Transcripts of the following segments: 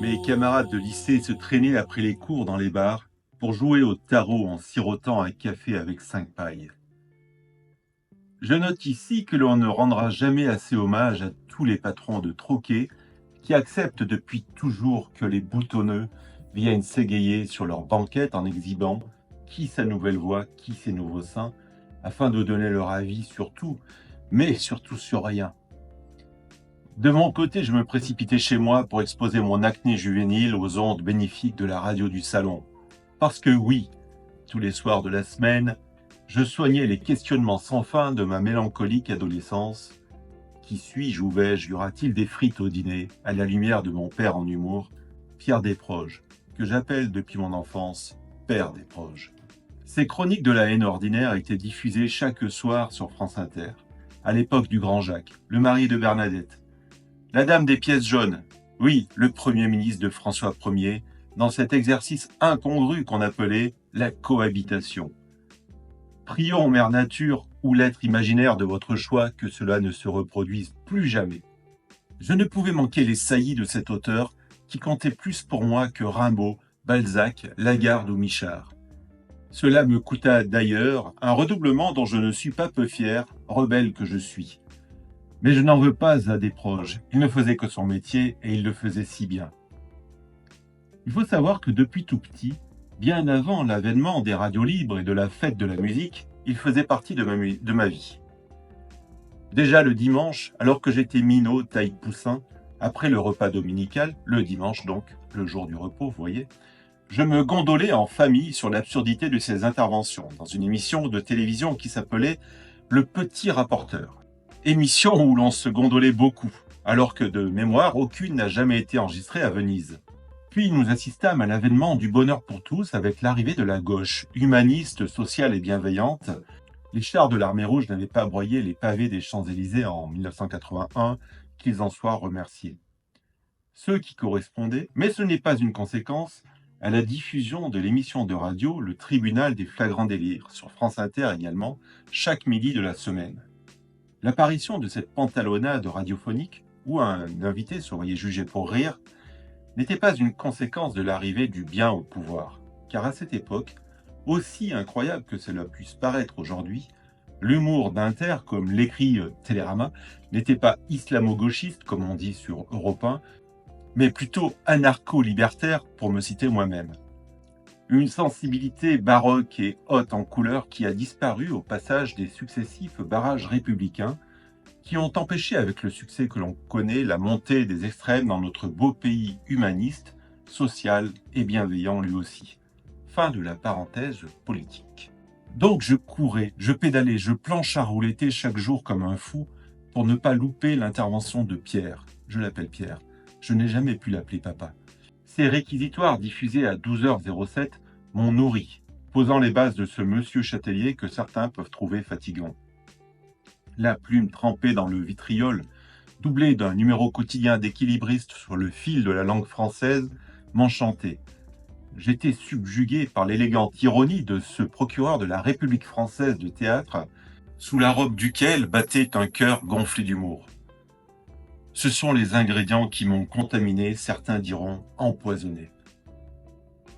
Mes camarades de lycée se traînaient après les cours dans les bars pour jouer au tarot en sirotant un café avec 5 pailles. Je note ici que l'on ne rendra jamais assez hommage à tous les patrons de troquet qui acceptent depuis toujours que les boutonneux viennent s'égayer sur leur banquette en exhibant qui sa nouvelle voix, qui ses nouveaux seins, afin de donner leur avis sur tout, mais surtout sur rien. De mon côté, je me précipitais chez moi pour exposer mon acné juvénile aux ondes bénéfiques de la radio du salon. Parce que oui, tous les soirs de la semaine, je soignais les questionnements sans fin de ma mélancolique adolescence. Qui suis-je, où vais-je, y aura-t-il des frites au dîner, à la lumière de mon père en humour, Pierre Desproges, que j'appelle depuis mon enfance Père Desproges. Ces chroniques de la haine ordinaire étaient diffusées chaque soir sur France Inter, à l'époque du Grand Jacques, le mari de Bernadette. La dame des pièces jaunes, oui, le Premier ministre de François Ier, dans cet exercice incongru qu'on appelait la cohabitation. Prions, Mère Nature, ou l'être imaginaire de votre choix, que cela ne se reproduise plus jamais. Je ne pouvais manquer les saillies de cet auteur qui comptait plus pour moi que Rimbaud, Balzac, Lagarde ou Michard. Cela me coûta d'ailleurs un redoublement dont je ne suis pas peu fier, rebelle que je suis. Mais je n'en veux pas à Desproges. Il ne faisait que son métier et il le faisait si bien. Il faut savoir que depuis tout petit, bien avant l'avènement des radios libres et de la fête de la musique, il faisait partie de ma vie. Déjà le dimanche, alors que j'étais minot, taille poussin, après le repas dominical, le dimanche donc, le jour du repos, vous voyez, je me gondolais en famille sur l'absurdité de ses interventions dans une émission de télévision qui s'appelait Le Petit Rapporteur. Émission où l'on se gondolait beaucoup, alors que de mémoire, aucune n'a jamais été enregistrée à Venise. Puis nous assistâmes à l'avènement du bonheur pour tous avec l'arrivée de la gauche, humaniste, sociale et bienveillante. Les chars de l'armée rouge n'avaient pas broyé les pavés des Champs-Élysées en 1981, qu'ils en soient remerciés. Ceux qui correspondaient, mais ce n'est pas une conséquence, à la diffusion de l'émission de radio Le Tribunal des flagrants délires, sur France Inter également, chaque midi de la semaine. L'apparition de cette pantalonnade radiophonique, où un invité se voyait jugé pour rire, n'était pas une conséquence de l'arrivée du bien au pouvoir, car à cette époque, aussi incroyable que cela puisse paraître aujourd'hui, l'humour d'Inter, comme l'écrit Télérama, n'était pas islamo-gauchiste, comme on dit sur Europe 1, mais plutôt anarcho-libertaire, pour me citer moi-même. Une sensibilité baroque et haute en couleur qui a disparu au passage des successifs barrages républicains qui ont empêché, avec le succès que l'on connaît, la montée des extrêmes dans notre beau pays humaniste, social et bienveillant lui aussi. Fin de la parenthèse politique. Donc je courais, je pédalais, je plancharoulettais chaque jour comme un fou pour ne pas louper l'intervention de Pierre. Je l'appelle Pierre. Je n'ai jamais pu l'appeler papa. Ces réquisitoires diffusés à 12h07 m'ont nourri, posant les bases de ce monsieur Châtelier que certains peuvent trouver fatigant. La plume trempée dans le vitriol, doublée d'un numéro quotidien d'équilibriste sur le fil de la langue française, m'enchantait. J'étais subjugué par l'élégante ironie de ce procureur de la République française de théâtre, sous la robe duquel battait un cœur gonflé d'humour. Ce sont les ingrédients qui m'ont contaminé, certains diront empoisonné.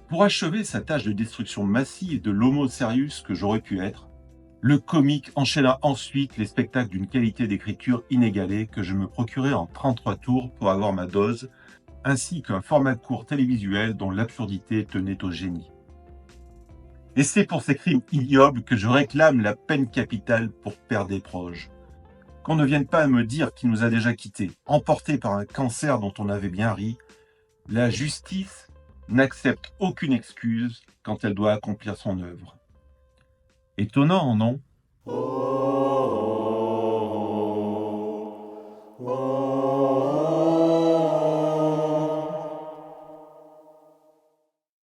Pour achever sa tâche de destruction massive de l'homo serius que j'aurais pu être, le comique enchaîna ensuite les spectacles d'une qualité d'écriture inégalée que je me procurais en 33 tours pour avoir ma dose, ainsi qu'un format court télévisuel dont l'absurdité tenait au génie. Et c'est pour ces crimes ignobles que je réclame la peine capitale pour Père Desproges. Qu'on ne vienne pas me dire qu'il nous a déjà quittés, emporté par un cancer dont on avait bien ri. La justice n'accepte aucune excuse quand elle doit accomplir son œuvre. Étonnant, non ?